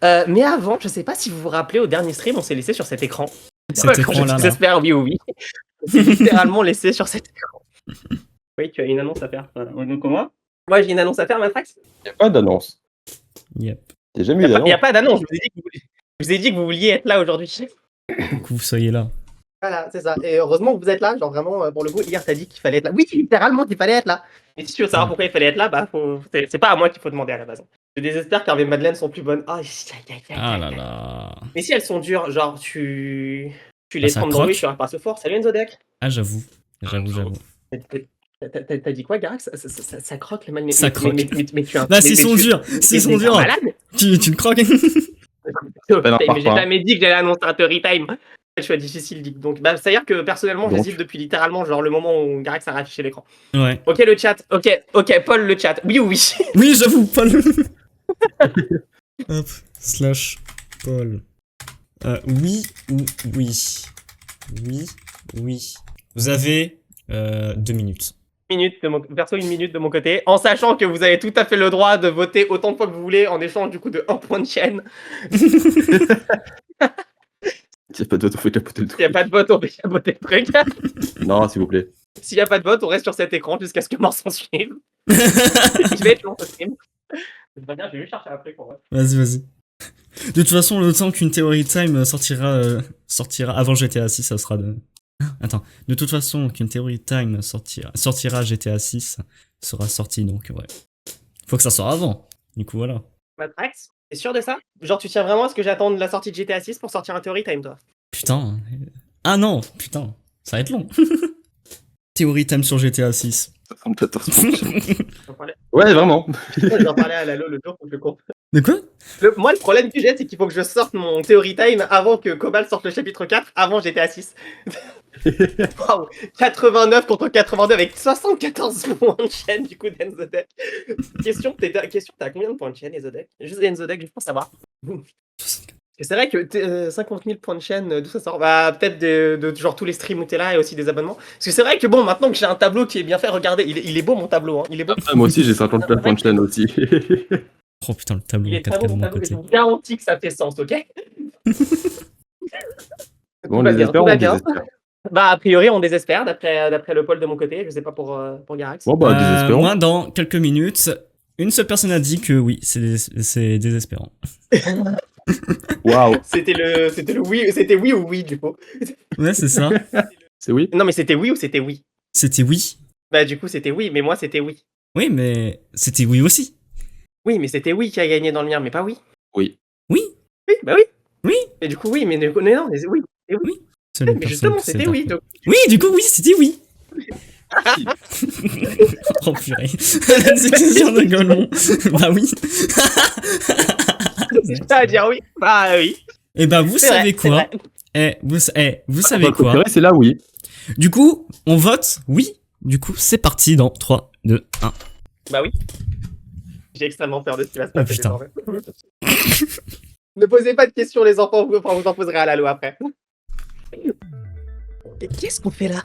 Mais avant, je sais pas si vous vous rappelez, au dernier stream, on s'est laissé sur cet écran. Cet écran-là. J'espère, oui ou oui. On s'est littéralement laissé sur cet écran. Oui, tu as une annonce à faire. Voilà. Donc, comment moi, j'ai une annonce à faire, Matrax. Il n'y a pas d'annonce. Yep. Il n'y a jamais eu Il d'annonce. n'y a pas d'annonce. Je vous ai dit que vous vouliez être là aujourd'hui. Que vous soyez là. Voilà, c'est ça. Et heureusement que vous êtes là. Genre vraiment, pour le coup, hier, t'as dit qu'il fallait être là. Oui, littéralement, qu'il fallait être là. Et si tu veux savoir pourquoi il fallait être là, bah, c'est pas à moi qu'il faut demander à la base. Je désespère qu'Hervé et Madeleine sont plus bonnes. Oh, Ah là là. Mais si elles sont dures, genre, tu Bah, les ça prends dans croque. tu repars ce fort. Salut Enzodek. Ah, j'avoue. T'as dit quoi, Garax? Ça croque le mal. Ça croque. Mais tu as un. Bah, s'ils sont durs. S'ils sont durs. Malade. Tu le croques. Mais j'ai jamais dit que j'allais annoncer un Story Time. Le choix difficile, dit. Donc, bah, c'est-à-dire que personnellement, j'hésite depuis littéralement genre le moment où Garax a affiché l'écran. Ouais. Ok, le chat. Ok, Paul, le chat. Oui ou oui? Oui, j'avoue, Paul. Hop, slash Paul. Oui ou oui? Oui, oui. Vous avez 2 minutes. Perso, 1 minute de mon côté, en sachant que vous avez tout à fait le droit de voter autant de fois que vous voulez en échange du coup de 1 point de chaîne. S'il n'y a pas de vote, on fait capoter le truc. S'il n'y a pas de vote, on fait capoter le truc. Non, s'il vous plaît. S'il n'y a pas de vote, on reste sur cet écran jusqu'à ce que mort s'en suive. Je vais être long ce stream. C'est pas bien, je vais juste chercher après pour vrai. Vas-y. De toute façon, le temps qu'une Theory Time sortira avant GTA 6, ça sera de... Attends, de toute façon, qu'une Theory Time sortira GTA 6 sera sorti, donc ouais. Faut que ça sorte avant, du coup voilà. Matrax, t'es sûr de ça? Genre tu tiens vraiment à ce que j'attende la sortie de GTA 6 pour sortir un Theory Time, toi? Putain. Ah non, putain, ça va être long. Theory Time sur GTA 6. 74%. Ouais, vraiment. J'en parlais à Lalo le jour pour que je compte. De quoi? Moi, le problème que j'ai, c'est qu'il faut que je sorte mon Theory Time avant que Cobalt sorte le chapitre 4, avant GTA 6. Waouh, 89 contre 82 avec 74 points de chaîne du coup d'Enzodek. Question, t'as combien de points de chaîne, Enzodek? Juste Enzodek, juste pour savoir. C'est vrai que 50 000 points de chaîne, d'où ça sort? Bah, peut-être de genre tous les streams où t'es là et aussi des abonnements. Parce que c'est vrai que bon, maintenant que j'ai un tableau qui est bien fait, regardez, il est beau mon tableau, hein. Il est beau. Ah, moi aussi, j'ai 54 points de chaîne aussi. Oh putain, le tableau Il est très 4K beau de mon mon tableau, côté. je vous garantis que ça fait sens, ok? Bon, on désespère, on désespère. Bah, a priori, on désespère, d'après le poll de mon côté. Je sais pas pour Garax. Bon, bah, désespérons. Moi, dans quelques minutes, une seule personne a dit que oui, c'est désespérant. Waouh. C'était oui ou oui, du coup. Ouais, c'est ça. C'est oui? Non, mais c'était oui ou c'était oui? C'était oui. Bah, du coup, c'était oui, mais moi, c'était oui. Oui, mais c'était oui aussi. Oui, mais c'était oui qui a gagné dans le mien, mais pas oui. Oui. Oui. Oui, bah oui. Oui. Et du coup, oui, mais non, mais oui. Oui. Seule Mais personne justement, qui sait c'était pas oui. quoi. Donc... Oui, du coup, oui, c'était oui. Oh purée. C'est question de Golemont. Bah oui. C'est à dire oui. Bah oui. Et bah, vous C'est savez vrai, quoi? Vous savez Votre quoi? préféré, c'est là, oui. Du coup, on vote oui. Du coup, c'est parti dans 3, 2, 1. Bah oui. J'ai extrêmement peur de ce qui va se Oh, passer. putain. désormais. Ne posez pas de questions, les enfants, vous en poserez à Lalo après. Et qu'est-ce qu'on fait là?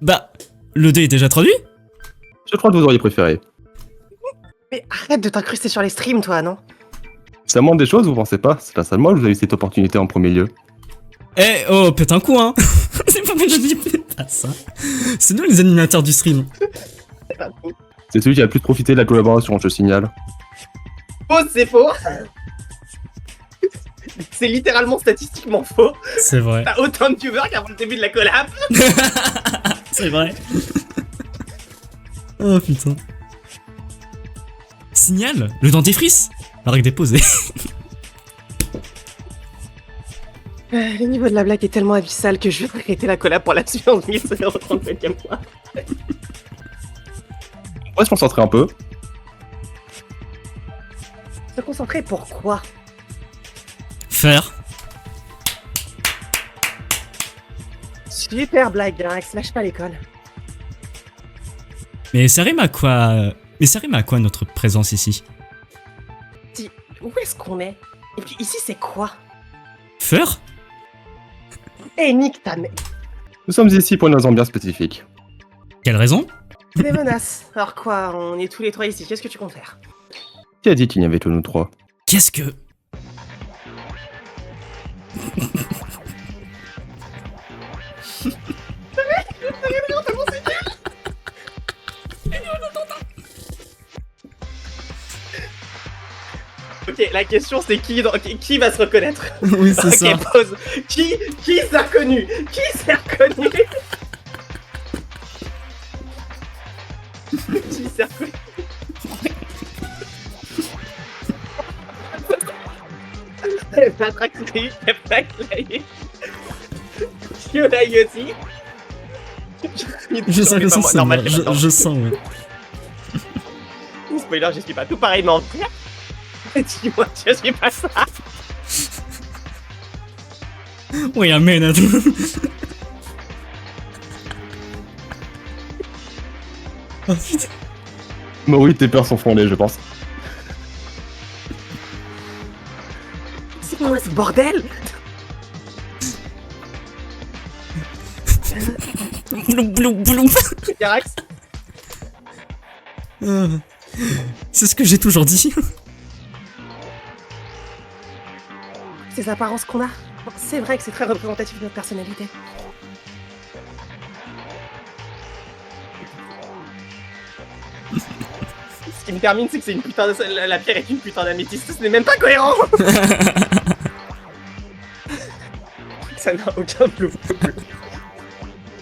Bah, le dé est déjà traduit? Je crois que vous auriez préféré. Mais arrête de t'incruster sur les streams, toi, non? Ça manque des choses, vous pensez pas? C'est pas seulement que vous avez eu cette opportunité en premier lieu. Eh, oh, pète un coup, hein. C'est pas que je dis pas ça. C'est nous les animateurs du stream. C'est celui qui a le plus profité de la collaboration, je signale. Faux, c'est faux. C'est littéralement statistiquement faux. C'est vrai. T'as autant de viewers qu'avant le début de la collab. C'est vrai. Oh putain. Signal, le dentifrice. Marque déposée. Le niveau de la blague est tellement abyssal que je vais arrêter la collab pour la suivante 1137ème fois. On va se concentrer un peu. Se concentrer pourquoi? Faire. Super blague, Garax, lâche pas l'école. Mais ça rime à quoi? Mais ça rime à quoi notre présence ici? Où est-ce qu'on est? Et puis ici, c'est quoi? Faire? Eh, nique ta mère. Nous sommes ici pour une raison bien spécifique. Quelle raison? Des menaces. Alors quoi, on est tous les trois ici, qu'est-ce que tu comptes faire? Qui a dit qu'il n'y avait que nous trois? Qu'est-ce que... Ok, la question c'est qui va se reconnaître? Oui, c'est ça. Ok, pause. Qui s'est reconnu? Qui s'est reconnu? Qui s'est reconnu? Patrick Sri, Patrick Laye. Fiona Yossi. Je sens que ça, c'est normal, moi. c'est pas Je sens, ouais. Spoiler, je suis pas tout pareil, mais en vrai. Dis-moi, je suis pas ça. Wait a minute. Oh putain. Bah oui, tes peurs sont fondées, je pense. C'est quoi ce bordel? Bloum, bloum, bloum. Yarax? C'est ce que j'ai toujours dit. Ces apparences qu'on a. C'est vrai que c'est très représentatif de notre personnalité. Ce qui me termine, c'est que c'est une putain de... La pierre est une putain d'améthyste, ce n'est même pas cohérent. Ça n'a aucun bleu.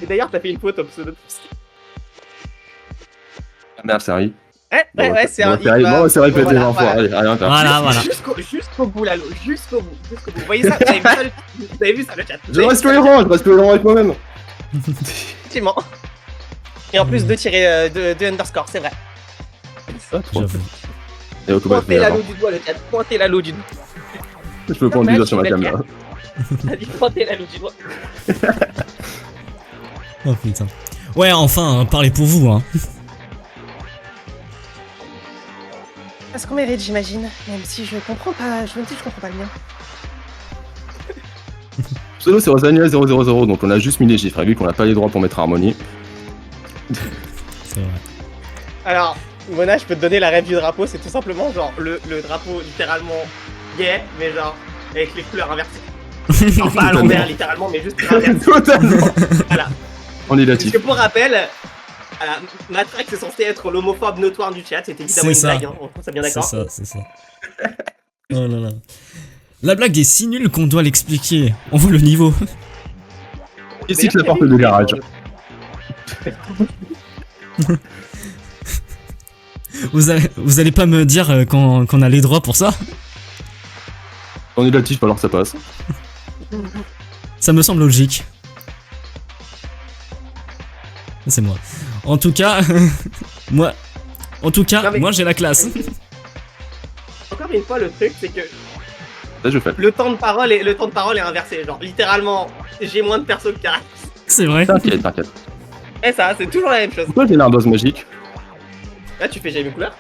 Et d'ailleurs, t'as fait une faute au pseudo de Poussi. Merde, c'est Harry. Ouais, c'est un... Bon, c'est Harry, pété les voilà, enfants. voilà. Allez, allez, on va. Voilà. Jusqu'au bout, Lalo, jusqu'au bout. Vous voyez ça? Vous avez vu ça, le chat? Je reste cohérent avec moi-même. Effectivement. Et en plus, 2 underscore, c'est vrai. Ah, trop. J'avoue. Et au coup, bah, Pointez l'alo du doigt, le chat. Pointez l'alo du doigt. je peux prendre du doigt sur ma caméra. T'as dit pointez l'alo du doigt. Oh putain. Ouais, enfin, hein, parlez pour vous, hein. Parce qu'on mérite, j'imagine. Même si je comprends pas, je comprends pas le mien. Pseudo, c'est Rosania 000, donc on a juste mis les chiffres. Et vu qu'on n'a pas les droits pour mettre harmonie. C'est vrai. Alors, Mona, je peux te donner la rêve du drapeau, c'est tout simplement genre le drapeau littéralement gay, mais genre avec les couleurs inversées. Genre pas à l'envers littéralement, mais juste inversé. Totalement. Voilà. On est Parce natif. que pour rappel, Matrax c'est censé être l'homophobe notoire du chat, c'est évidemment une C'est ça. blague, hein, on est bien d'accord. C'est ça. Oh là là. La blague est si nulle qu'on doit l'expliquer. On voit le niveau. Ici, c'est la porte de garage. Vous allez pas me dire qu'on a les droits pour ça? On est natif, alors ça passe. Ça me semble logique. C'est moi. En tout cas, moi Non, mais- j'ai la classe. Encore une fois, le truc c'est que Là, je fais. le temps de parole est inversé. Genre littéralement, j'ai moins de perso que Carax. C'est vrai. T'inquiète, t'inquiète. Et ça, c'est toujours la même chose. Pourquoi j'ai une ardoise magique? Là, tu fais j'ai mes couleurs.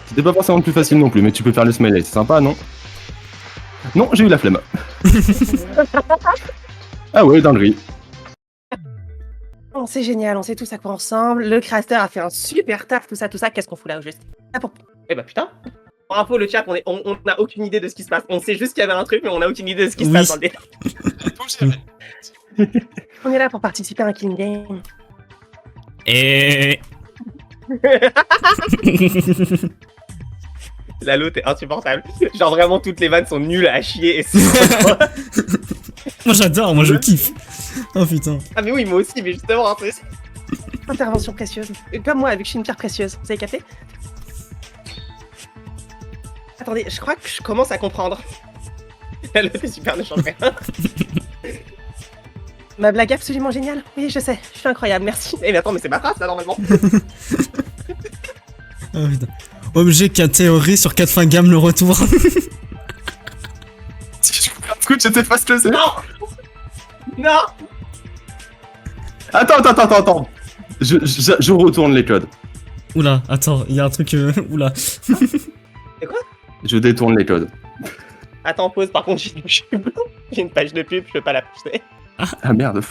C'était pas forcément plus facile non plus, mais tu peux faire le smiley, c'est sympa, non? Non, j'ai eu la flemme. Ah ouais, dinguerie. Oh, c'est génial, on sait tous à quoi ensemble. Le créateur a fait un super taf, tout ça. Qu'est-ce qu'on fout là au juste? Ah pour... Eh bah putain. Pour info, le chat, on n'a aucune idée de ce qui se passe. On sait juste qu'il y avait un truc, mais on n'a aucune idée de ce qui se Oui. passe dans le détail. On est là pour participer à un killing game. Et Lalo, t'es insupportable. Genre vraiment, toutes les vannes sont nulles à chier. Et c'est... moi j'adore, moi je kiffe. Oh putain. Ah mais oui, moi aussi, mais justement, hein, c'est... Intervention précieuse. Comme moi, vu que je suis une pierre précieuse. Vous avez capté? Attendez, je crois que je commence à comprendre. Lalo, t'es super, ne change rien. Ma blague absolument géniale. Oui, je sais, je suis incroyable, merci. Eh mais attends, mais c'est ma phrase, là, normalement. Oh putain. Objet catégorie sur 4 fins gamme le retour. Si je coupe un truc, j'étais face le Z. Non. Non. Attends. Je retourne les codes. Oula, attends, il y a un truc. Oula. C'est quoi? Je détourne les codes. Attends, pause, par contre, j'ai une page de pub, je peux pas la poster. Ah merde.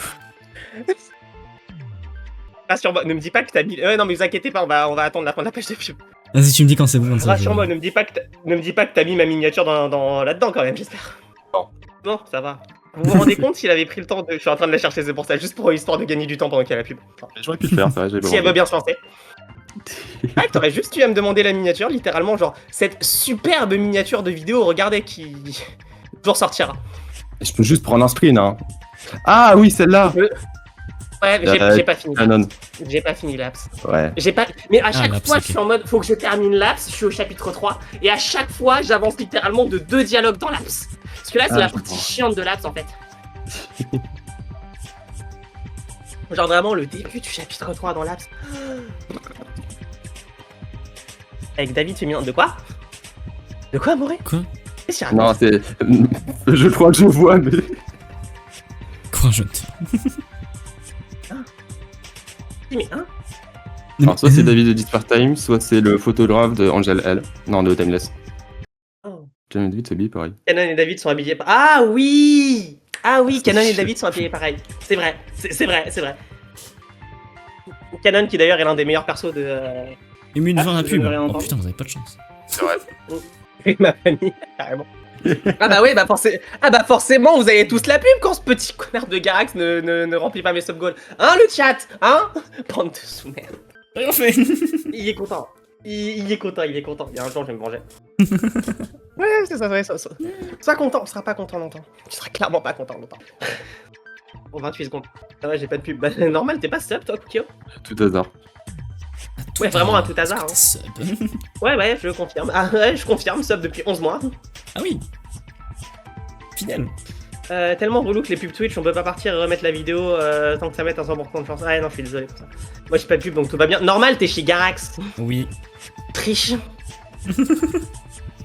Rassure-moi, ne me dis pas que t'as mis... non, mais vous inquiétez pas, on va attendre la fin de la page de pub. Vas-y, tu me dis quand c'est bon. Comme ça, Rassure-moi, ne me dis pas que t'as mis ma miniature dans là-dedans, quand même, j'espère. Non, ça va. Vous vous rendez compte s'il avait pris le temps de... Je suis en train de la chercher, c'est pour ça, juste pour histoire de gagner du temps pendant qu'il y a la pub. J'aurais pu le faire, ça, j'avais pas Si elle envie. veut bien se lancer. Ah, t'aurais juste eu à me demander la miniature, littéralement, genre, cette superbe miniature de vidéo, regardez, qui... toujours sortira. Je peux juste prendre un screen, hein. Ah oui, celle-là. Ouais, mais j'ai pas fini. Canon. J'ai pas fini l'apps. Ouais. J'ai pas... Mais à chaque l'apps, fois, ok. je suis en mode, faut que je termine l'apps, je suis au chapitre 3, et à chaque fois, j'avance littéralement de 2 dialogues dans l'apps. Parce que là, c'est Ah, la je partie comprends. chiante de l'apps, en fait. Genre vraiment le début du chapitre 3 dans l'apps. Avec David féminin. De quoi? De quoi, Moré? Quoi? Qu'est-ce qu'il y a? Non, c'est. Je crois que je vois, mais. Quoi, je te... Mais hein? Alors, soit c'est David de Disper Time, soit c'est le photographe de Angel L. Non, de Timeless. Oh. Jamais David s'habille pareil. Canon et David sont habillés par... Ah oui! Ah oui, Canon et David sont habillés pareil. C'est vrai, c'est vrai, c'est vrai. Canon qui d'ailleurs est l'un des meilleurs persos de... Ému devant la je pub. veux rien Oh entendre. putain, vous avez pas de chance. C'est vrai. ma famille, carrément. Ah bah oui, bah forcément, vous avez tous la pub quand ce petit connard de Garax ne remplit pas mes sub goals. Hein, le chat? Hein? Bande de sous-merde. Rien fait. Il est content. Il est content, il est content. Il y a un jour, je vais me venger. Ouais, c'est ça, ouais, ça. Sois content, on sera pas content longtemps. Tu seras clairement pas content longtemps. Pour 28 secondes. Ah ouais, j'ai pas de pub. Bah, normal, t'es pas sub, toi, Kyo? Tout hasard. Ouais, vraiment à tout hasard. Hein. Sub. Ouais, je confirme. Ah ouais, je confirme, sub depuis 11 mois. Ah oui. Fidèle. Tellement relou que les pubs Twitch, on peut pas partir et remettre la vidéo tant que ça mette un 100% de chance. Ah non, je suis désolé pour ça. Moi, j'ai pas de pub, donc tout va bien. Normal, t'es chez Garax. Oui. Triche.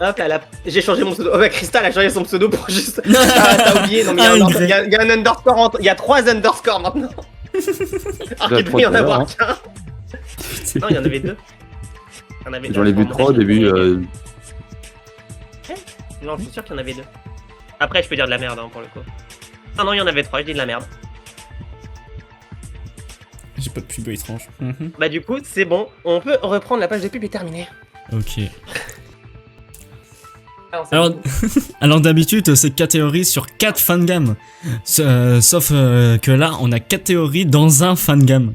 Hop là, j'ai changé mon pseudo. Oh bah Crystal a changé son pseudo pour juste... Ah, t'as oublié, non mais il y a Ah, un- Y. il y a un underscore, il y a 3 underscores maintenant. Alors qu'il devait y en avoir qu'un. Non, il y en avait 2. J'en ai vu 3 au début. Non, je suis sûr qu'il y en avait 2. Après, je peux dire de la merde hein, pour le coup. Ah non, il y en avait 3, je dis de la merde. J'ai pas de pub étrange. Mhm. Bah du coup, c'est bon, on peut reprendre, la page de pub est terminée. Ok. C'est Alors, bon. alors d'habitude, c'est catégorie sur 4 fangame. Sauf que là, on a 4 théories dans un fangame.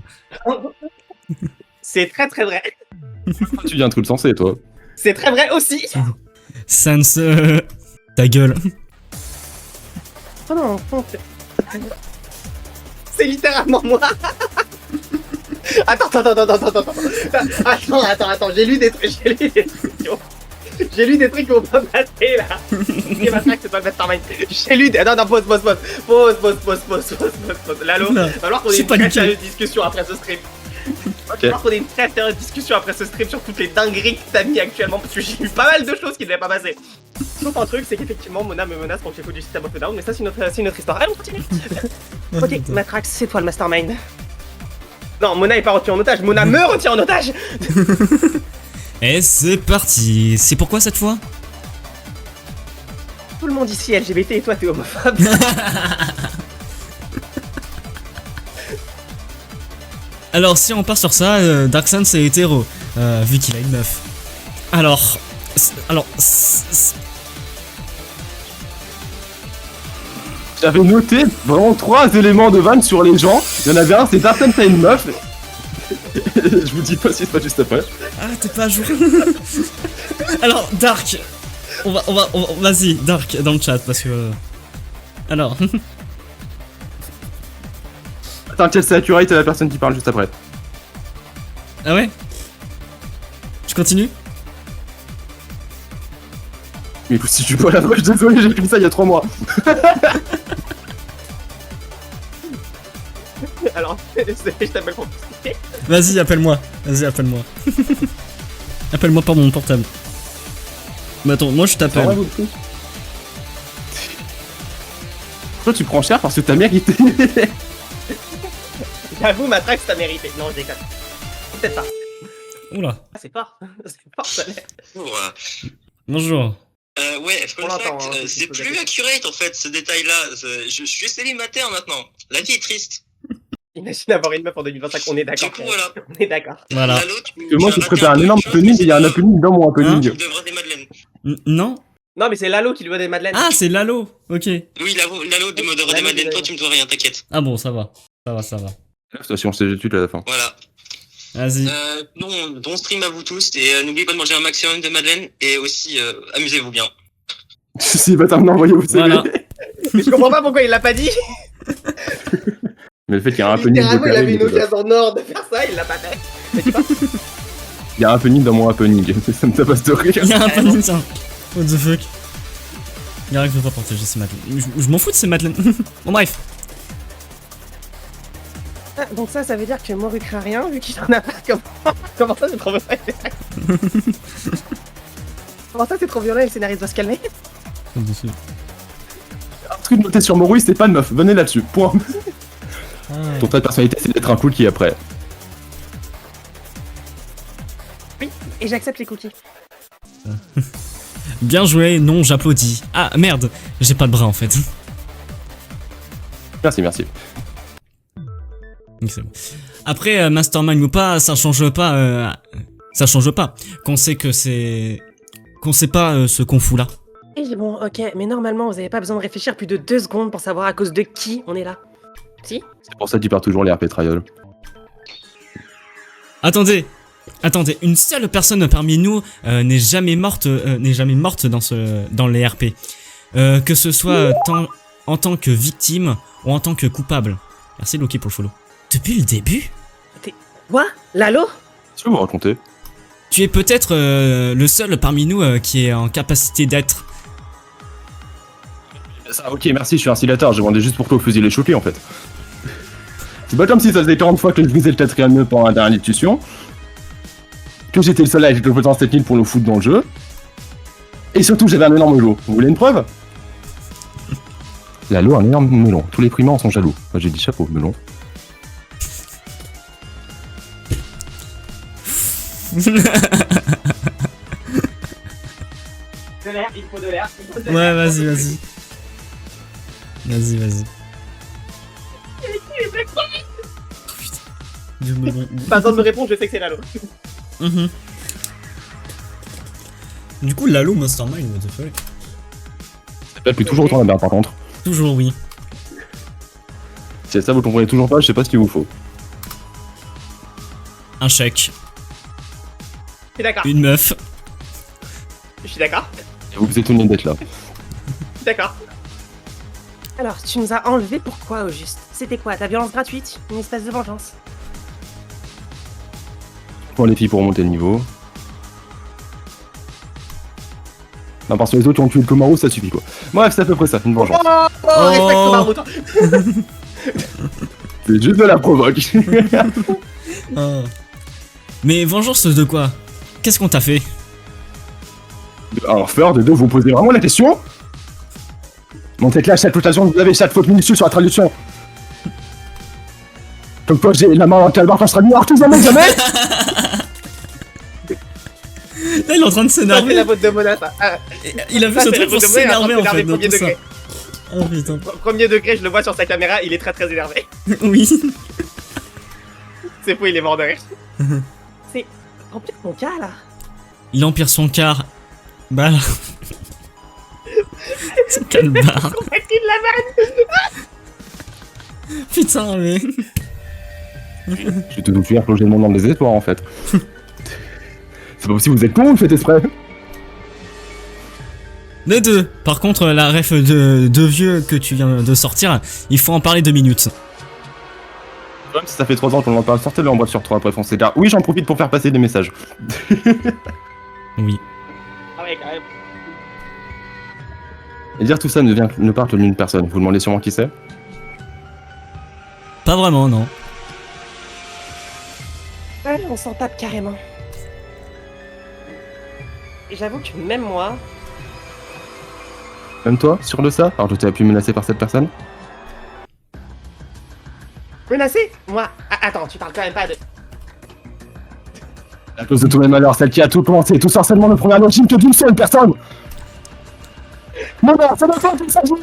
C'est très très vrai. Tu viens tout le sensé, toi. C'est très vrai aussi. Sans... ta gueule. Oh non, c'est littéralement moi. Attends, j'ai lu des trucs, j'ai lu des trucs qui vont pas passer là. Et maintenant que c'est pas le mastermind. J'ai lu des... Non, pause. Lalo, Oula, va falloir qu'on ait j'ai une très paniqué. sérieuse discussion après ce stream. Va Ok. falloir qu'on ait une très sérieuse discussion après ce stream sur toutes les dingueries que t'as mis actuellement parce que j'ai vu pas mal de choses qui devaient pas passer. Sauf un truc, c'est qu'effectivement Mona me menace pour que j'écoute du système of a Down, mais ça c'est une autre histoire. Allons, continue. Ok, Matrax, c'est toi le mastermind. Non, Mona est pas retenue en otage, Mona me retient en otage. Et c'est parti. C'est pourquoi cette fois? Tout le monde ici est LGBT et toi t'es homophobe. Alors si on part sur ça, Darksun c'est hétéro, vu qu'il a une meuf. Alors... J'avais noté vraiment 3 éléments de vanne sur les gens. Il y en avait un, c'est Darksun, t'as une meuf. Je vous dis pas si c'est pas juste après. Ah, t'es pas à jour. Alors, Dark. Vas-y, Dark, dans le chat, parce que... Alors... T'inquiète, c'est accurate, c'est la personne qui parle juste après. Ah ouais? Je continue? Mais écoute, si tu vois la voix, je suis désolé, j'ai fait ça il y a 3 mois. Alors, je t'appelle pour expliquer. Vas-y, appelle-moi. Vas-y, appelle-moi. Appelle-moi par mon portable. Mais attends, moi je t'appelle. Toi, tu prends cher parce que t'as mérité. J'avoue, Matrax t'as mérité. Non, je déconne. Peut-être pas. Oula. Ah, c'est fort. C'est fort, ça l'est. Bonjour. Ouais, fun On l'entend, fact, hein, c'est c'est plus accurate en fait ce détail-là. Je suis célibataire maintenant. La vie est triste. Imagine avoir une meuf en 2025, on est d'accord. Du coup, voilà. On est d'accord. Voilà. Lalo, Moi, as je raté prépare un peu énorme de choses, happening et il y a un mais happening dans mon Hein happening. Tu devrais des madeleines. Non? Non, mais c'est Lalo qui lui doit des madeleines. Ah, c'est Lalo. Ok. Oui, Lalo de modeur des Lalo, Madeleine, toi Lalo. tu me dois rien, t'inquiète. Ah bon, ça va. Ça va. Attention, c'est études à la fin. Voilà. Vas-y. Bon stream à vous tous et n'oubliez pas de manger un maximum de Madeleine et aussi amusez-vous bien. Si, bah t'as envoyé vous CV. Voilà. Mais je comprends pas pourquoi il l'a pas dit. Mais le fait qu'il y a un happening de Littéralement, il avait une Karim, occasion en or de faire ça, il l'a pas fait. Mais tu vois, il y a un happening dans mon happening. Ça me tape pas de rire. Il y a un panneau, tiens. What the fuck. Garek veut pas partager ses madeleines. Je m'en fous de ces madeleines. Bon, bref. Ah, donc ça veut dire que Moru craint rien vu qu'il en a pas. Comment ça c'est trop violent? Comment ça c'est trop violent et le scénariste doit se calmer? Un truc noté sur Morui, c'est pas de meuf. Venez là-dessus. Point. Ah. Ton trait de personnalité, c'est d'être un cookie après. Oui, et j'accepte les cookies. Bien joué, non, j'applaudis. Ah merde, j'ai pas de bras en fait. Merci. Donc c'est bon. Après, Mastermind ou pas, ça change pas. Ça change pas. Qu'on sait que c'est. Qu'on sait pas ce qu'on fout là. Et bon, ok, mais normalement vous avez pas besoin de réfléchir plus de 2 secondes pour savoir à cause de qui on est là. Si? C'est pour ça qu'il perd toujours les RP trial. Attendez, une seule personne parmi nous n'est jamais morte dans les RP. Que ce soit en tant que victime ou en tant que coupable. Merci Loki pour le follow. Depuis le début, Quoi? Lalo? Qu'est-ce que vous racontez? tu es peut-être le seul parmi nous qui est en capacité d'être. Ça, ok, merci, je suis un silateur. Je demandais juste pourquoi vous faisiez les choquer en fait. C'est pas comme si ça faisait 40 fois que je brisais le 4ème nœud pendant la dernière discussion. Que j'étais le seul avec les compétences techniques pour nous foutre dans le jeu. Et surtout, j'avais un énorme melon. Vous voulez une preuve? Lalo a un énorme melon. Tous les primants en sont jaloux. Moi j'ai dit chapeau, melon. De l'air, il faut de l'air. Ouais, vas-y. Vas-y. Pas besoin de me répondre, je sais que c'est Lalo. Mhm. Du coup, Lalo Mastermind, what the fuck. Ça depuis toujours autant la merde par contre. Toujours oui. Si ça vous comprenez toujours pas, je sais pas ce qu'il vous faut. Un chèque, Je suis d'accord. une meuf. Je suis d'accord. Et vous vous étonnez d'être là. D'accord. Alors, tu nous as enlevé pourquoi au juste? C'était quoi? Ta violence gratuite? Une espèce de vengeance? Pour les filles pour remonter le niveau. Non, parce que les autres qui ont tué le Komaru, ça suffit quoi. Bref, c'est à peu près ça, une vengeance. Respecte ton marmotte. C'est juste de la provoque. Oh. Mais vengeance de quoi? Qu'est-ce qu'on t'a fait? Alors, Ferd, de deux, vous posez vraiment la question? Montez là chaque rotation, vous avez chaque faute minutieuse sur la traduction. Comme quoi, j'ai la main dans le calbar quand je serai noir, tout jamais, jamais. Là, il est en train de Ça fait s'énerver. la faute de Mona, ça. Ah, Il a vu ça, ce c'est la truc pour faute de Mona, s'énerver en fait. premier de tout ça. degré. Oh putain. Premier degré, je le vois sur sa caméra, il est très très énervé. Oui. C'est fou, il est mort de rire. C'est rempli de mon cas là. Il empire son quart. Bah là. Son calbar. On a pris de la merde. Putain, mais. Je vais tout faire plonger le monde dans le désespoir en fait. C'est pas possible, vous êtes con, vous le faites exprès. Les deux. Par contre, la ref de vieux que tu viens de sortir, il faut en parler 2 minutes. Même si ça fait 3 ans qu'on en parle, sortez-le en boîte sur 3 après foncez là. Oui, j'en profite pour faire passer des messages. Oui. Ah ouais, quand même. Et dire tout ça ne part d'une personne. Vous demandez sûrement qui c'est? Pas vraiment, non. Ouais, on s'en tape carrément. Et j'avoue que même moi, Même toi, sûr de ça? Alors que tu as pu menacé par cette personne? menacé, moi. Ah, attends, tu parles quand même pas de. À cause de tous mes malheurs, celle qui a tout commencé, tout harcèlement ne provient d'origine que d'une seule personne! Non, non, ça ne fait pas qu'il s'agit!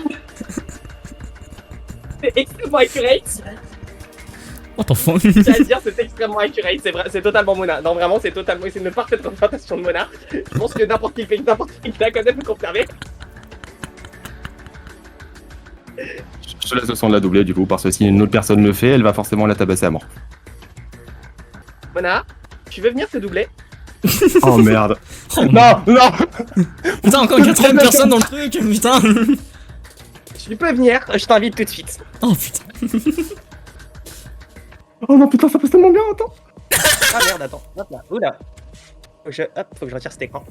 C'est extrêmement accurate. Oh, t'en fous. J'ai à dire, c'est extrêmement accurate. C'est vrai, c'est totalement Mona. Non, vraiment, c'est totalement. C'est une parfaite représentation de Mona. Je pense que n'importe qui la connaît peut confirmer. Je te laisse le son de la doubler du coup, parce que si une autre personne le fait, elle va forcément la tabasser à mort. Mona, tu veux venir te doubler? Oh merde. Oh, Non, non. Putain, encore 80 personnes dans le truc, putain. Tu peux venir, je t'invite tout de suite. Oh putain. Oh non, putain, ça passe tellement bien, attends. Ah merde, attends. Hop là. Oula. Faut que je retire cet écran.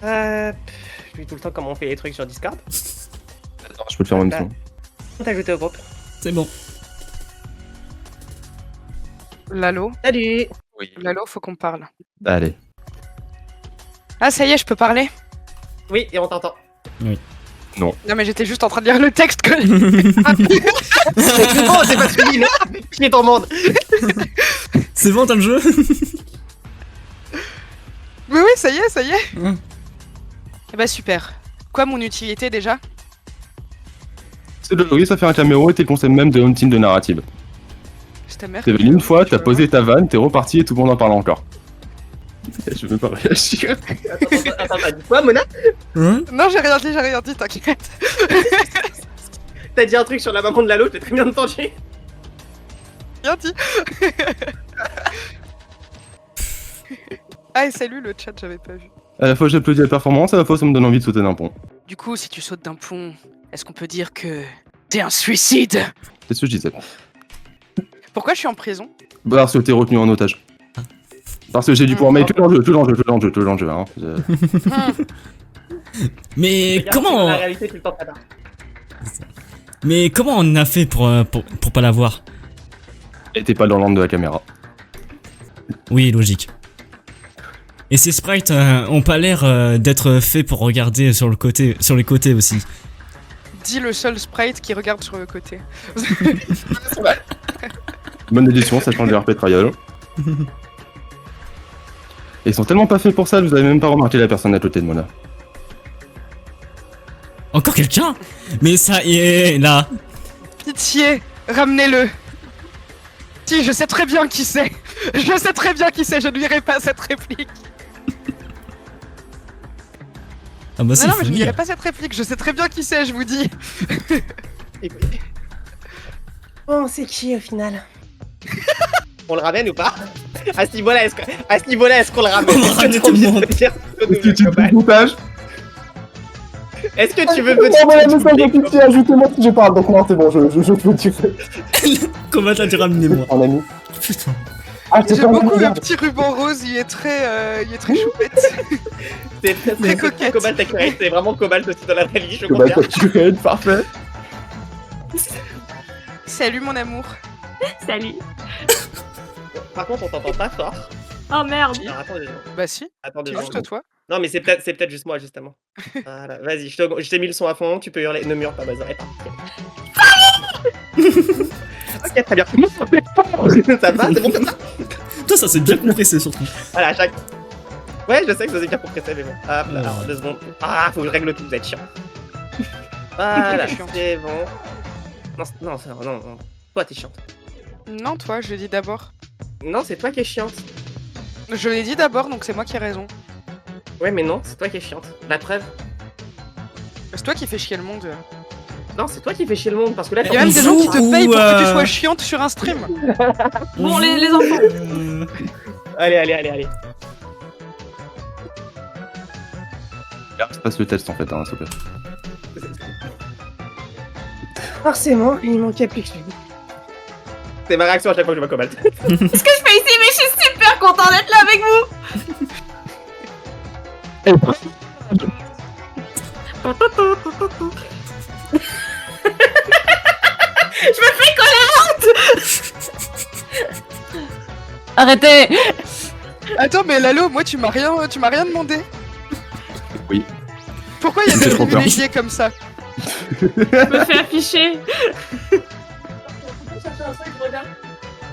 Je dis tout le temps comment on fait les trucs sur Discord. Attends, je peux le faire en même temps. On t'a ajouté au groupe. C'est bon. Lalo, Salut. Oui. Lalo, faut qu'on parle. Allez. Ah, ça y est, je peux parler? Oui, et on t'entend. Non, mais j'étais juste en train de lire le texte que. C'est bon, c'est pas fini, non? Qui est ton monde? C'est bon, t'as le jeu? Mais oui, ça y est, ça y est. Ouais. Eh bah, super. Quoi, mon utilité déjà? C'est de oui, ça fait un caméo et t'es le concept même de Hunting de narrative. Je t'aime. T'es venu une fois, t'as posé ta vanne, t'es reparti et tout le monde en parle encore. Je veux pas réagir. Attends, t'as dit quoi, Mona? Hein? Non, j'ai rien dit, t'inquiète. T'as dit un truc sur la maman de Lalo, j'ai très bien entendu. Rien dit. Ah, et salut le chat, j'avais pas vu. À la fois j'applaudis la performance, à la fois ça me donne envie de sauter d'un pont. Du coup, si tu sautes d'un pont, est-ce qu'on peut dire que t'es un suicide? C'est ce que je disais. Pourquoi je suis en prison? Bah, parce que t'es retenu en otage. Parce que j'ai dû pouvoir mettre tout l'enjeu, hein. Mais Regarde, comment... La réalité, tu le temps là. Mais comment on a fait pour pas la voir? Et t'es pas dans l'angle de la caméra. Oui, logique. Et ces sprites ont pas l'air d'être faits pour regarder sur les côtés aussi. Dis le seul sprite qui regarde sur le côté. Bonne édition, ça change du RP trial. Et ils sont tellement pas faits pour ça, vous avez même pas remarqué la personne à côté de moi là. Encore quelqu'un? Mais ça y est, là. Pitié, ramenez-le. Si, je sais très bien qui c'est. Je sais très bien qui c'est, je ne lirai pas cette réplique. Ah bah Non, c'est non, mais je ne fini. lirai pas cette réplique, je sais très bien qui c'est, je vous dis. Bon, c'est qui au final? On le ramène ou pas? À ce niveau-là, est-ce qu'on le ramène? On va ramener tout le monde. Est-ce que tu veux me dire ajoutez-moi si je parle, donc non, c'est bon, je peux le tirer. Comment t'as dit ramenez-moi? En ami. Putain. Ah, J'aime beaucoup le petit ruban rose, il est très choupette. C'est coquette. Cobalt Accurate, c'est vraiment Cobalt aussi dans la vraie vie, je confirme. Parfait. Salut mon amour. Salut. Par contre, on t'entend pas fort. Oh merde. Alors attends deux secondes. Bah si, Attends deux c'est juste secondes. toi. Non, mais c'est peut-être juste moi, justement. Voilà, vas-y, je t'ai mis le son à fond, tu peux hurler. Ne murmure pas, vas-y, ok, très bien. Ça va, c'est bon comme ça? Toi, ça s'est bien compressé surtout. Voilà, à chaque. Ouais, je sais que ça s'est bien compressé, mais bon. Hop là, alors 2 secondes. Ah, faut que je règle tout, vous êtes chiant. Voilà, c'est bon. Non, non. Toi, t'es chiante. Non, toi, je l'ai dit d'abord. Non, c'est toi qui es chiante. Je l'ai dit d'abord, donc c'est moi qui ai raison. Ouais, mais non, c'est toi qui es chiante. La preuve. C'est toi qui fais chier le monde. Non, c'est toi qui fais chier le monde, parce que là, Il y a même des gens qui te Ou, payent pour que tu euh, sois chiante sur un stream. Bon, les enfants. Allez. Je passe le test en fait, hein, s'il te plaît. Forcément, il manquait plus que je. C'est ma réaction à chaque fois que je vois Cobalt. Qu'est-ce que je fais ici? Mais je suis super content d'être là avec vous. Je me fais colère. Arrêtez. Attends, mais Lalo, moi tu m'as rien demandé. Oui. Pourquoi il y a J'ai des trop peur. privilégiés comme ça? Je me fais afficher.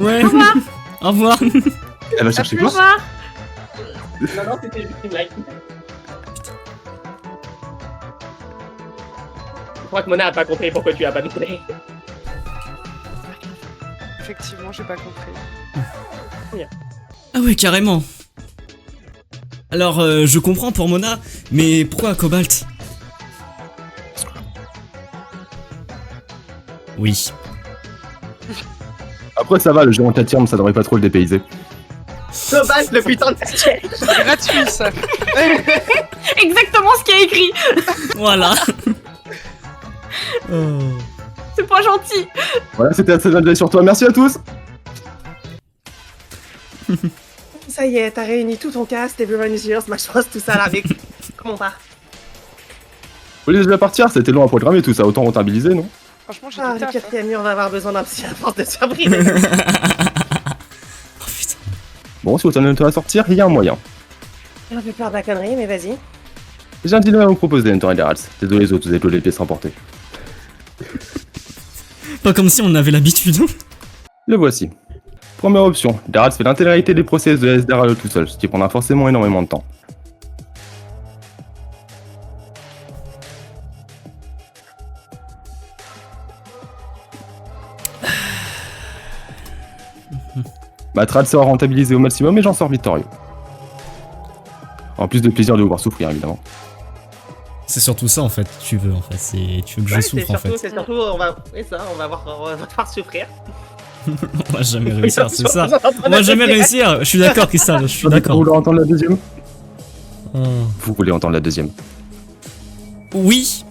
Ouais. Au revoir. Elle va chercher Au quoi? revoir. Non, c'était juste une like. Je crois que Mona a pas compris pourquoi tu as pas donné. Effectivement, j'ai pas compris. Ah ouais, carrément. Alors, je comprends pour Mona, mais pourquoi Cobalt? Oui. Après, ça va, le géant Katirm, ça devrait pas trop le dépayser. Cobalt, le putain de siège. C'est gratuit ça. Exactement ce qui est écrit. Voilà. Oh. C'est pas gentil. Voilà, c'était assez de sur toi. Merci à tous. Ça y est, t'as réuni tout ton cast, Everyone is here, Smash Bros, tout ça là, avec... Comment on va? Vous voulez déjà partir? C'était long à programmer tout ça, autant rentabiliser, non? Franchement, j'ai Ah, du le taf. quatrième mur va avoir besoin d'un psy à force de se faire briser. Oh putain. Bon, si autant de à sortir, il y a un moyen. J'ai un peu peur de la connerie, mais vas-y. J'ai un deal à vous proposer, Hunter et Geralt. Désolé les autres, vous êtes les pièces remportées. Pas comme si on avait l'habitude. Le voici. Première option, Geralt fait l'intégralité des process de SDR tout seul, ce qui prendra forcément énormément de temps. Ma trad sera rentabilisée au maximum et j'en sors victorieux. En plus de plaisir de vous voir souffrir, évidemment. C'est surtout ça en fait, tu veux que je souffre en fait. C'est surtout, on va... Oui, ça, on va te faire souffrir. On va jamais réussir, c'est ça. On va jamais réussir. Je suis d'accord, Cristal, je suis Vous d'accord. voulez entendre la deuxième? Oh. Vous voulez entendre la deuxième? Oui.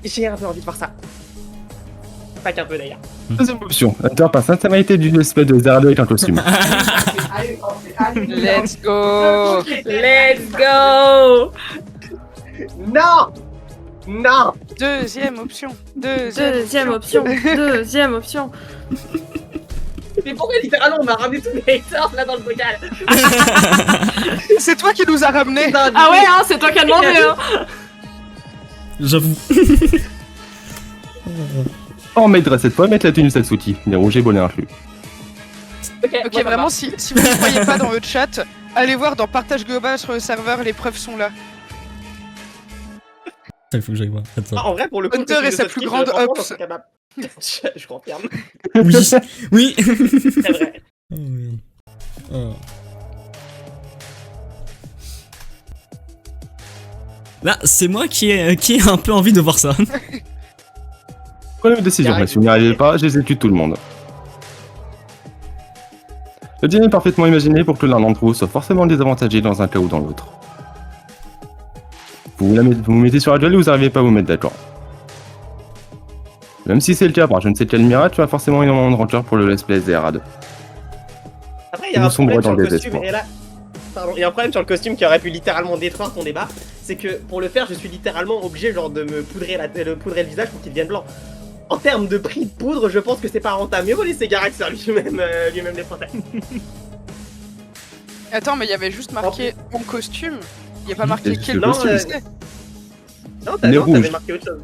J'ai un peu envie de voir ça. Pas qu'un peu d'ailleurs. Deuxième option, Hunter passe l'intégralité du espèce de Zerado avec un costume. Let's go. Let's go. Non. Non. Deuxième option. Deuxième option. Deuxième option. Mais pourquoi littéralement on m'a ramené tous les haters là dans le bocal? C'est toi qui nous as ramenés. Ah ouais, hein, c'est toi qui as demandé, hein. J'avoue. Oh, m'aiderait cette fois à mettre la tenue Satsuki, les rouges et bonnets inclus. Ok, vraiment, si vous ne croyez pas dans le chat, allez voir dans partage global sur le serveur, les preuves sont là. Il faut que j'aille voir. Attends. En vrai, pour le coup, Hunter le costume et de sa Satsuki, plus grande franchement, hops. j'en suis capable. Je confirme, Oui. Oui. c'est vrai. Oh merde. Oh. Là, c'est moi qui ai un peu envie de voir ça. Prenez vos décisions, mais si vous n'y arrivez pas, j'exécute tout le monde. Le deal est parfaitement imaginé pour que l'un d'entre vous soit forcément désavantagé dans un cas ou dans l'autre. Vous vous mettez sur la duel et vous n'arrivez pas à vous mettre d'accord. Même si c'est le cas, pour je ne sais quel Mira, tu as forcément énormément de rancœur pour le let's play SDR2. Après, il y a Nous un sommes problème sur dans le le costume, désespoir. et là... Pardon, il y a un problème sur le costume qui aurait pu littéralement détruire ton débat, c'est que pour le faire, je suis littéralement obligé genre de me poudrer le visage pour qu'il devienne blanc. En termes de prix de poudre, je pense que c'est pas rentable. Mieux vaut laisser Garax faire lui-même les procès. Attends, mais il y avait juste marqué en costume. Il n'y a pas marqué C'est quel le costume costume. c'est. Non, Nez t'avais rouge. marqué autre chose.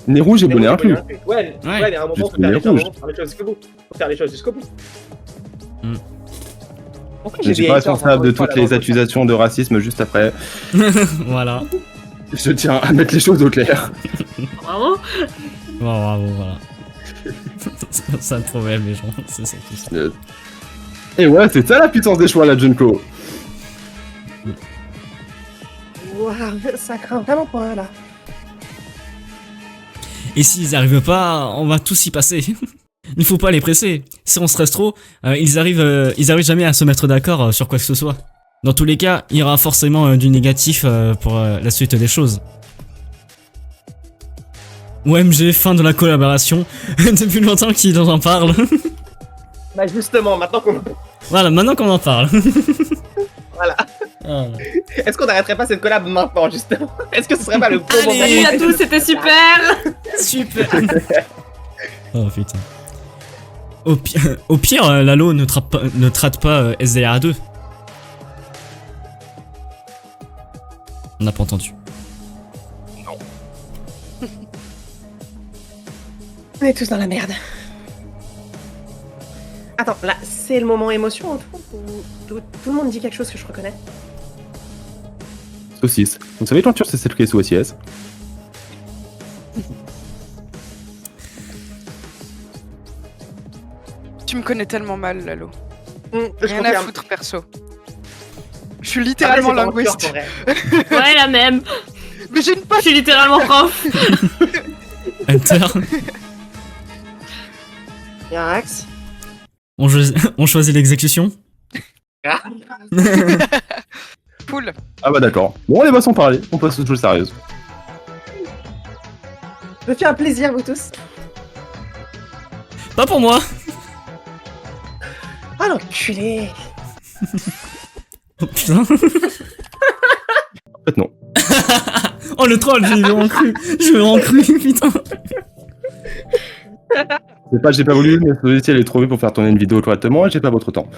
Nez rouge et bonnet Mais inclus. Ouais, mais à un moment, Juste faut faire nez les choses, rouge. faut faire les choses jusqu'au bout. Faut faire les choses jusqu'au bout. Hmm. Pourquoi Je ne j'ai suis des pas haters, responsable encore de une fois, toutes là, les dans le chat. accusations de racisme juste après. Voilà. Je tiens à mettre les choses au clair. Bravo. Bravo, voilà. C'est ça le problème, les gens. C'est surtout ça. Et ouais, c'est ça la puissance des choix, la Junko. Waouh, ça craint vraiment pour eux là. Et s'ils n'y arrivent pas, on va tous y passer. Il ne faut pas les presser. Si on stresse trop, ils arrivent jamais à se mettre d'accord sur quoi que ce soit. Dans tous les cas, il y aura forcément du négatif pour la suite des choses. OMG, fin de la collaboration. Depuis longtemps qu'ils en parlent. Bah justement, maintenant qu'on... Voilà, maintenant qu'on en parle. Voilà. Ah. Est-ce qu'on n'arrêterait pas cette collab maintenant, justement? Est-ce que ce serait pas le bon moment? Salut à tous, c'était super. Super. Oh putain. Au pire, Lalo ne traite pas SDR 2. On n'a pas entendu. On est tous dans la merde. Attends, là, c'est le moment émotion en tout où tout le monde dit quelque chose que je reconnais. Saucisse. Vous savez quand tu c'est cette sous OCS? Tu me connais tellement mal, Lalo. Je Rien à confirme. foutre, perso. Je suis littéralement Après, c'est linguiste. pas en cœur, en vrai. Ouais, la même. Mais j'ai une Je pote. suis littéralement prof. Hunter. Yarax. On choisit l'exécution. Ah. Cool. Ah bah d'accord. Bon, les boss sont parlés, on passe aux choses sérieuses. Je me fais un plaisir, vous tous. Pas pour moi. Ah l'enculé. Oh, putain. En fait, non. Oh le troll, j'ai vraiment cru. J'ai vraiment cru, putain. C'est pas que j'ai pas voulu, mais Society elle est trop vite pour faire tourner une vidéo correctement et j'ai pas votre temps.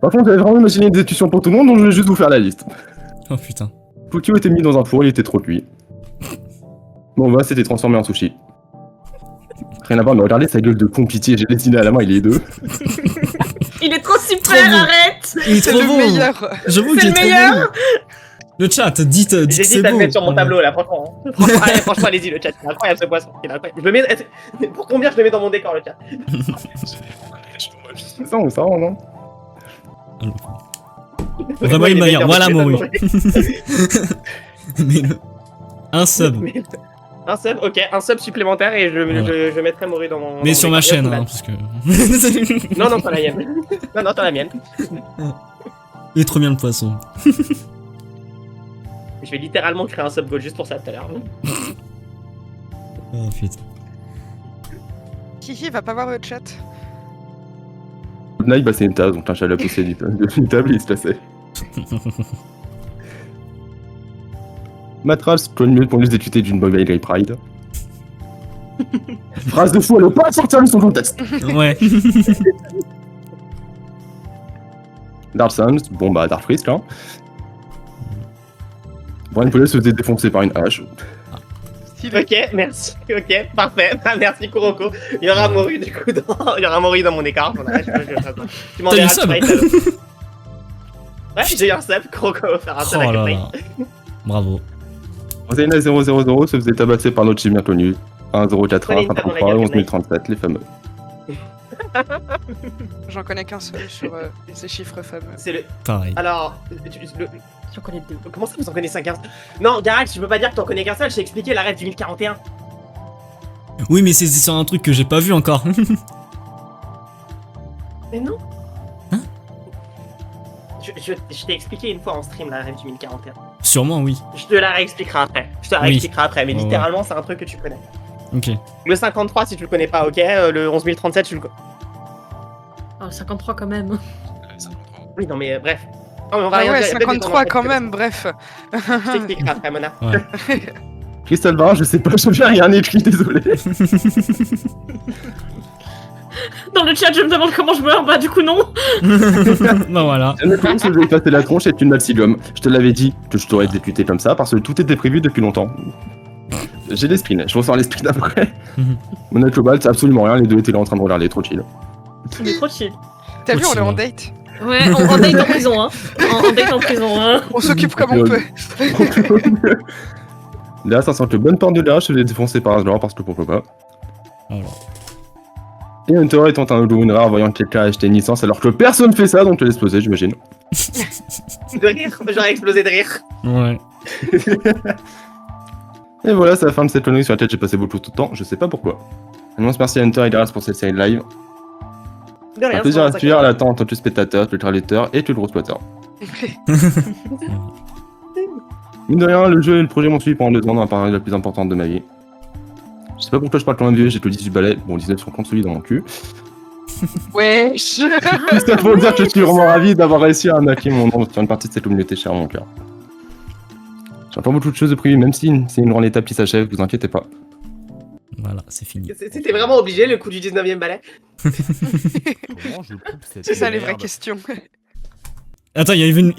Par contre, j'avais vraiment imaginé une discussion pour tout le monde, donc je vais juste vous faire la liste. Oh putain. Pukio était mis dans un four, il était trop cuit. Bon, bah, c'était transformé en sushi. Rien à voir, mais regardez sa gueule de con pitié, j'ai dessiné à la main, il est deux. Il est trop super, Trop beau. arrête. Il est C'est trop le beau. meilleur. J'avoue C'est qu'il est le trop meilleur. beau. Le chat, dites que J'hésite c'est à le beau. mettre sur mon tableau là, franchement. Franchement, allez-y le chat, c'est incroyable ce poisson. Il est incroyable. Je le mets. Pour combien je le mets dans mon décor le chat? C'est ça, on ça, non? Vraiment une manière. Voilà Mori. Mais Mais un sub. un sub, ok, un sub supplémentaire et je mettrai Mori dans mon. Mais dans sur mon ma décor. chaîne, Bien, hein, parce que. Non, non, pas la mienne. Non, t'as la mienne. Il est trop bien le poisson. Je vais littéralement créer un sub goal juste pour ça tout à l'heure. Oh putain. Hihi, va pas voir le chat. Night, bah c'est une tasse, donc un chat l'a poussé d'une table et il se plaçait. Matras, prend une minute pour nous discuter d'une boy by Pride. Phrase de fou, elle veut pas sortir de son contexte. Ouais. Dark Suns, bon bah Dark Frisk là. Brian Poulet se faisait défoncer par une hache. Ok, merci. Ok, parfait. Merci Kuroko. Il y aura Mori du coup dans. Il y aura Mori dans mon écart. Voilà, tu m'en T'as eu verras un sub. Sprite, Ouais, j'ai eu un sub. Kuroko va faire un sub Oh avec là Sprite. là. Bravo. Rosaina 000 se faisait tabasser par notre team bien connu. 1041, 53, 11037, les fameux. J'en connais qu'un seul sur ces chiffres fameux. C'est le. Pareil. Alors. J'en connais deux. Comment ça vous en connaissez 15? Non, Garax, je peux pas dire que t'en connais qu'un seul. Je t'ai expliqué la rêve du 1041. Oui, mais c'est sur un truc que j'ai pas vu encore. Mais non. Hein? Je t'ai expliqué une fois en stream la rêve du 1041. Sûrement, oui. Je te la réexpliquerai après. Mais Ouais, littéralement, c'est un truc que tu connais. Ok. Le 53, si tu le connais pas, ok. Le 11037, tu le connais. Oh, 53 quand même. Oui, non, mais bref. Non, mais on va Ah rien ouais, dire, il y a peut-être des 53 tournois quand de même, bref. Je t'expliquerai après, Mona. Ouais. Crystal Bar, je sais pas, je n'ai rien écrit, désolé. Dans le chat, je me demande comment je meurs. Bah, du coup, non. Bah voilà. Je vais passer la tronche est une maxillum. Je te l'avais dit que je t'aurais exécuté comme ça parce que tout était prévu depuis longtemps. J'ai les sprints, je ressens les sprints après. Mon global, c'est absolument rien, les deux étaient là en train de regarder, trop chill. Il est trop chill. T'as vu, on est en Continue. date. Ouais, en date en prison, hein. En date en prison, hein. On s'occupe comme on peut. Là, ça sent que bonne porte de là, je l'ai défoncé par un genre parce que pourquoi pas. Voilà. Et Hunter est en train de jouer une rare voyant quelqu'un acheter une licence alors que personne fait ça donc je laisse poser, j'imagine. De rire, j'aurais explosé de rire. Ouais. Et voilà, c'est la fin de cette connerie sur laquelle j'ai passé beaucoup de temps, je sais pas pourquoi. Annonce merci à Hunter et Garas pour cette série de live. De Un rien, plaisir à c'est suivre à l'attente en tant que spectateur, que traducteur et que gros spotter. Mine de rien, le jeu et le projet m'ont suivi pendant 2 ans dans la période la plus importante de ma vie. Je sais pas pourquoi je parle quand même vieux, j'ai que 18 balais, bon 19 sont contre celui dans mon cul. Wesh. C'est pour dire que je suis vraiment ravi d'avoir réussi à marquer mon nom sur une partie de cette communauté chère à mon cœur. J'ai encore beaucoup de choses de prévues, même si c'est une grande étape qui s'achève, vous inquiétez pas. Voilà, c'est fini. C'était vraiment obligé le coup du 19ème balai. C'est ça les vraies questions. Attends, il y avait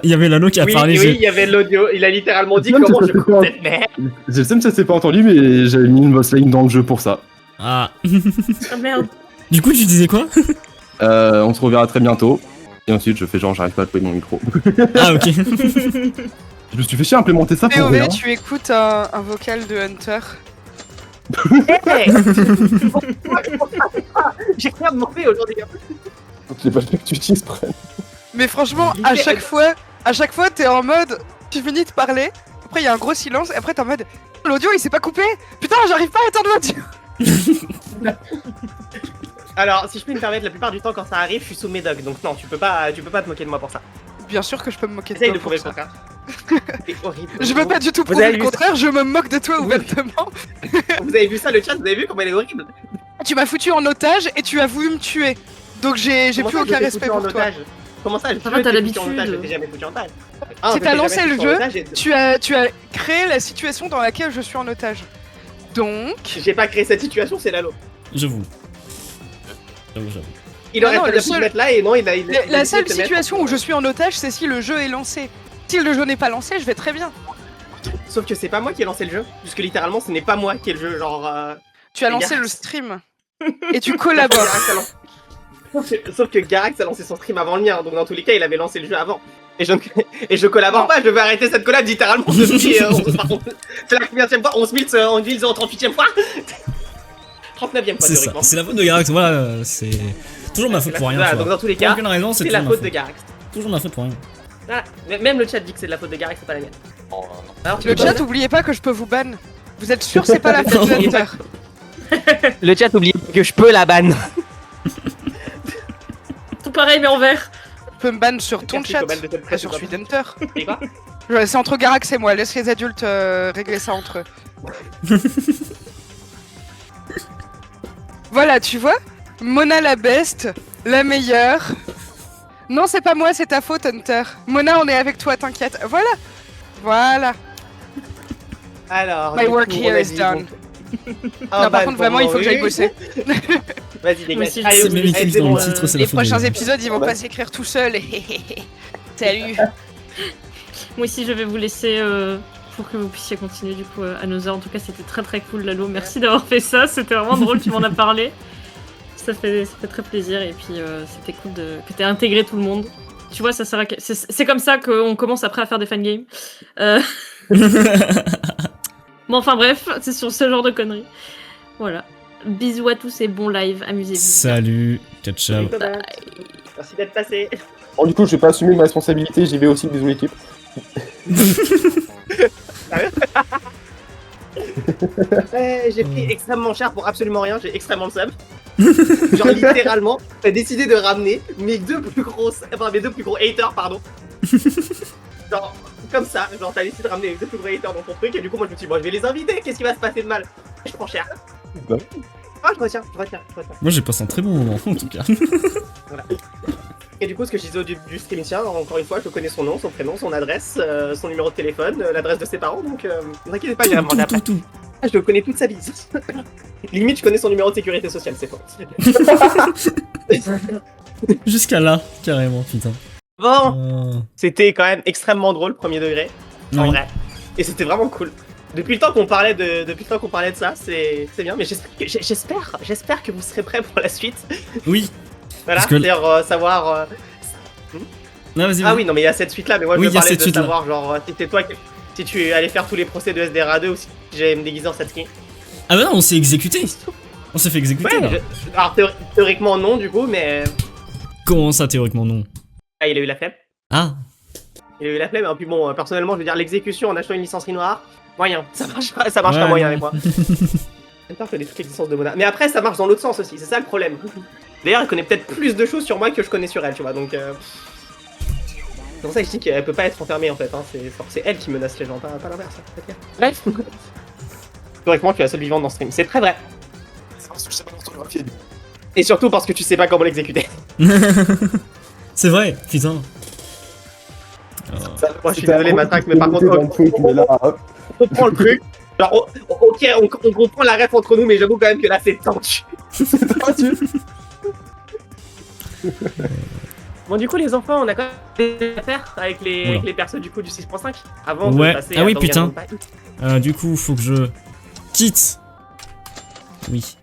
il y avait Lalo qui a Oui, parlé. oui, il y avait l'audio. Il a littéralement dit Non, mais comment ça je fait coupe pas- cette merde. Je sais même si ça s'est pas entendu, mais j'avais mis une boss lane dans le jeu pour ça. Ah. Ah merde. Du coup, tu disais quoi? On se reverra très bientôt. Et ensuite, je fais genre, j'arrive pas à trouver mon micro. Ah, ok. Je me suis fait chier à implémenter ça pour rien. POV, tu écoutes un vocal de Hunter. Hey J'ai rien demandé aujourd'hui. J'ai pas fait que tu utilises près. Mais franchement, à chaque fois, t'es en mode, tu finis de parler, Après, il y a un gros silence. Et après, t'es en mode l'audio il s'est pas coupé. Putain, j'arrive pas à éteindre l'audio. Alors, si je peux me permettre, la plupart du temps, quand ça arrive, je suis sous médoc. Donc non, tu peux pas te moquer de moi pour ça. Bien sûr que je peux me moquer de Essaye toi de pour prouver le ça. contraire. C'est horrible. Je veux pas du tout Vous prouver avez le vu contraire, je me moque de toi Oui. ouvertement. Vous avez vu ça, le chat? Vous avez vu comment elle est horrible? Tu m'as foutu en otage et tu as voulu me tuer. Donc j'ai Comment plus ça, je aucun t'ai respect foutu en pour toi. otage? Comment ça, Ça va, t'as l'habitude. Je t'ai jamais foutu en otage. Si je t'as t'ai lancé jamais le foutu en jeu, otage et- tu as créé la situation dans laquelle je suis en otage. Donc... J'ai pas créé cette situation, c'est Lalo. J'avoue. J'avoue. Il Ah aurait non, pas le pu se seul- mettre là et non, il a. La seule situation où je suis en otage, c'est si le jeu est lancé. Si le jeu n'est pas lancé, je vais très bien. Sauf que c'est pas moi qui ai lancé le jeu. Puisque littéralement, ce n'est pas moi qui ai le jeu. Genre. Tu as Les lancé gars. le stream. Et tu collabores. Garax a lancé- Sauf que Garax a lancé son stream avant le mien. Donc dans tous les cas, il avait lancé le jeu avant. Et je collabore pas, je vais arrêter cette collab littéralement depuis. C'est la combienième fois 11 038ème fois 39ème fois, C'est ça, théoriquement. c'est la faute de Garax, voilà, c'est toujours ma faute pour rien. Voilà, tu donc vois. dans tous les Pour cas, aucune raison, c'est c'est la toujours ma faute de Garax. Toujours ma faute pour rien. Voilà. Même le chat dit que c'est de la faute de Garax, c'est pas la mienne. Alors, tu Le peux chat, pas- oubliez pas que je peux vous ban. Vous êtes sûr c'est pas la fête Non. d'Hunter? Le chat oublie que je peux la ban. Tout pareil, mais en vert. Je peux me ban sur ton Merci, chat. Cobalt, de te Pas sur celui d'Hunter. Et quoi? C'est entre Garax et moi, laisse les adultes régler ça entre eux. Voilà, tu vois, Mona la best, la meilleure. Non, c'est pas moi, c'est ta faute, Hunter. Mona, on est avec toi, t'inquiète. Voilà. Voilà. Alors. My du work coup, here on a is dit, done. donc- Non, Ah, par contre, vraiment, il faut que j'aille bosser. Vas-y, Moi dégage. aussi, Allez, c'est vous- même écrit allez, c'est dans bon, le titre, c'est la Les faute de prochains Garax. épisodes, ils vont pas s'écrire tout seuls. Salut. Moi aussi, je vais vous laisser pour que vous puissiez continuer du coup à nos heures. En tout cas, c'était très très cool, Lalo. Merci d'avoir fait ça. C'était vraiment drôle, tu m'en as parlé. Ça fait très plaisir. Et puis, c'était cool que t'aies intégré tout le monde. Tu vois, ça sert à... c'est comme ça qu'on commence après à faire des fangames. Bon, enfin bref, c'est sur ce genre de conneries. Voilà. Bisous à tous et bon live. Amusez-vous. Salut, ciao ciao. Merci d'être passé. Bon, du coup, je vais pas assumer ma responsabilité, j'y vais aussi, bisous l'équipe. Ouais, j'ai pris extrêmement cher pour absolument rien, j'ai extrêmement le seum. Genre littéralement, t'as décidé de ramener mes deux plus gros haters, pardon. Genre, comme ça, genre t'as décidé de ramener les deux plus gros haters dans ton truc et du coup moi je me suis dit, bon je vais les inviter, qu'est-ce qui va se passer de mal? Je prends cher. Bah. Ah je retiens. Moi j'ai passé un très bon moment en tout cas. Et du coup ce que je disais au début du stream, tiens, encore une fois je connais son nom, son prénom, son adresse, son numéro de téléphone, l'adresse de ses parents, donc ne vous inquiétez pas, j'irai me demander après. Tout. Ah, je le connais toute sa vie. Limite, je connais son numéro de sécurité sociale, c'est faux. Jusqu'à là, carrément, putain. Bon, c'était quand même extrêmement drôle, premier degré, en Oui. vrai. Et c'était vraiment cool. Depuis le temps qu'on parlait de ça, c'est bien. Mais j'espère que vous serez prêts pour la suite. Oui. Voilà, Parce que- c'est-à-dire savoir. Non, vas-y, Ah vas-y. oui, non, mais il y a cette suite-là. Mais moi, Oui, je il y a parlais cette de suite-là. savoir, genre, si c'était toi si tu allais faire tous les procès de SDR2 ou si j'allais me déguiser en Satsuki. Ah bah non, on s'est exécuté. On s'est fait exécuter là. Ouais, alors théoriquement non, du coup, mais. Comment ça, théoriquement non? Ah, il a eu la flemme. Ah. Il a eu la flemme, et puis bon, personnellement, je veux dire, l'exécution en achetant une licencerie noire, moyen. Ça marchera Ouais, moyen non. avec moi. J'aime pas que des trucs avec licence de Mona. Mais après, ça marche dans l'autre sens aussi, c'est ça le problème. D'ailleurs, elle connaît peut-être plus de choses sur moi que je connais sur elle, tu vois, donc. C'est pour ça que je dis qu'elle peut pas être enfermée en fait, hein. C'est elle qui menace les gens, pas l'inverse. Hein. C'est clair. Bref. Théoriquement, tu es la seule vivante dans ce stream, c'est très vrai. Et surtout parce que tu sais pas comment l'exécuter. C'est vrai, putain. Moi, je suis désolé, Matraque, mais par contre, on comprend le truc. Genre, ok, on comprend la ref entre nous, mais j'avoue quand même que là, c'est tendu. Bon, du coup, les enfants, on a quand même des affaires avec Oula. les persos du coup du 6.5 avant Ouais. de passer Ah à oui, Danganronpa. putain. Du coup, faut que je quitte. Oui.